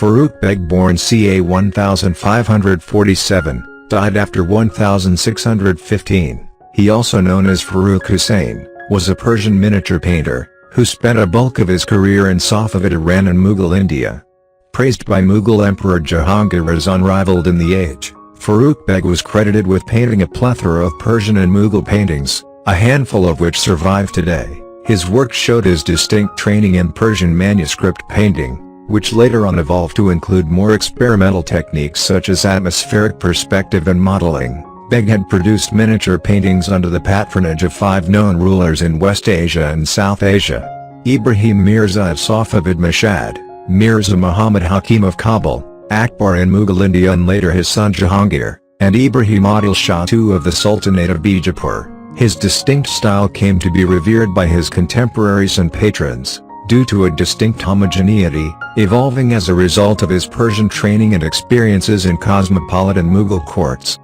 Farrukh Beg, born ca 1547, died after 1615. He, also known as Farrukh Husayn, was a Persian miniature painter, who spent a bulk of his career in Safavid Iran and Mughal India. Praised by Mughal Emperor Jahangir as unrivaled in the age, Farrukh Beg was credited with painting a plethora of Persian and Mughal paintings, a handful of which survive today. His work showed his distinct training in Persian manuscript painting, which later on evolved to include more experimental techniques such as atmospheric perspective and modeling. Beg had produced miniature paintings under the patronage of 5 known rulers in West Asia and South Asia: Ibrahim Mirza of Safavid Mashhad, Mirza Muhammad Hakim of Kabul, Akbar in Mughal India and later his son Jahangir, and Ibrahim Adil Shah II of the Sultanate of Bijapur. His distinct style came to be revered by his contemporaries and patrons, due to a distinct homogeneity, evolving as a result of his Persian training and experiences in cosmopolitan Mughal courts.